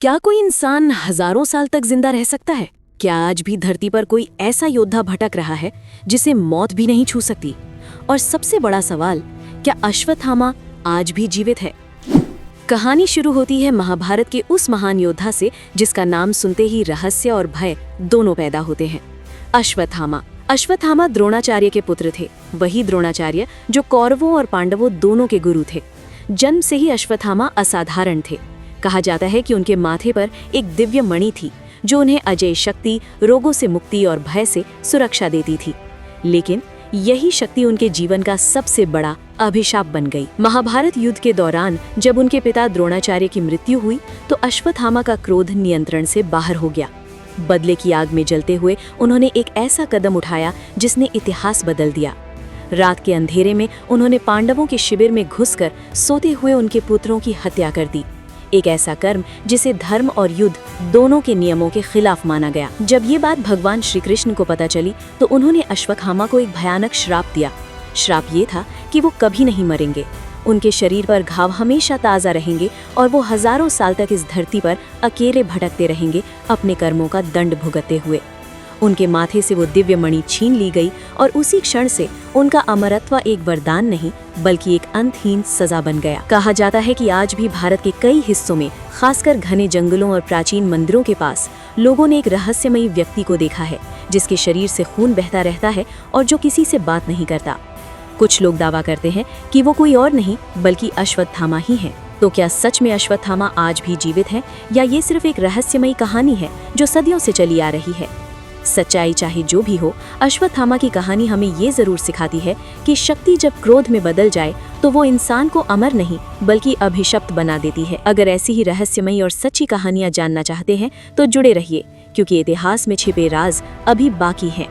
क्या कोई इंसान हजारों साल तक जिंदा रह सकता है? क्या आज भी धरती पर कोई ऐसा योद्धा भटक रहा है जिसे मौत भी नहीं छू सकती? और सबसे बड़ा सवाल, क्या अश्वत्थामा आज भी जीवित है? कहानी शुरू होती है महाभारत के उस महान योद्धा से जिसका नाम सुनते ही रहस्य और भय दोनों पैदा होते हैं। अश्वत्थामा द्रोणाचार्य के पुत्र थे, वही द्रोणाचार्य जो कौरवों और पांडवों दोनों के गुरु थे। जन्म से ही अश्वत्थामा असाधारण थे। कहा जाता है कि उनके माथे पर एक दिव्य मणि थी जो उन्हें अजय शक्ति, रोगों से मुक्ति और भय से सुरक्षा देती थी। लेकिन यही शक्ति उनके जीवन का सबसे बड़ा अभिशाप बन गई। महाभारत युद्ध के दौरान जब उनके पिता द्रोणाचार्य की मृत्यु हुई तो अश्वत्थामा का क्रोध नियंत्रण से बाहर हो गया। बदले की आग में जलते हुए उन्होंने एक ऐसा कदम उठाया जिसने इतिहास बदल दिया। रात के अंधेरे में उन्होंने पांडवों के शिविर में घुसकर सोते हुए उनके पुत्रों की हत्या कर दी। एक ऐसा कर्म जिसे धर्म और युद्ध दोनों के नियमों के खिलाफ माना गया। जब ये बात भगवान श्री कृष्ण को पता चली तो उन्होंने अश्वत्थामा को एक भयानक श्राप दिया। श्राप ये था कि वो कभी नहीं मरेंगे, उनके शरीर पर घाव हमेशा ताज़ा रहेंगे और वो हजारों साल तक इस धरती पर अकेले भटकते रहेंगे, अपने कर्मों का दंड भुगतते हुए। उनके माथे से वो दिव्य मणि छीन ली गई और उसी क्षण से उनका अमरत्व एक वरदान नहीं बल्कि एक अंतहीन सजा बन गया। कहा जाता है कि आज भी भारत के कई हिस्सों में, खासकर घने जंगलों और प्राचीन मंदिरों के पास, लोगों ने एक रहस्यमयी व्यक्ति को देखा है जिसके शरीर से खून बहता रहता है और जो किसी से बात नहीं करता। कुछ लोग दावा करते हैं कि वो कोई और नहीं बल्कि अश्वत्थामा ही है। तो क्या सच में अश्वत्थामा आज भी जीवित है या ये सिर्फ एक रहस्यमयी कहानी है जो सदियों से चली आ रही है? सच्चाई चाहे जो भी हो, अश्वत्थामा की कहानी हमें ये जरूर सिखाती है कि शक्ति जब क्रोध में बदल जाए तो वो इंसान को अमर नहीं बल्कि अभिशप्त बना देती है। अगर ऐसी ही रहस्यमयी और सच्ची कहानियां जानना चाहते हैं तो जुड़े रहिए, क्योंकि इतिहास में छिपे राज अभी बाकी हैं।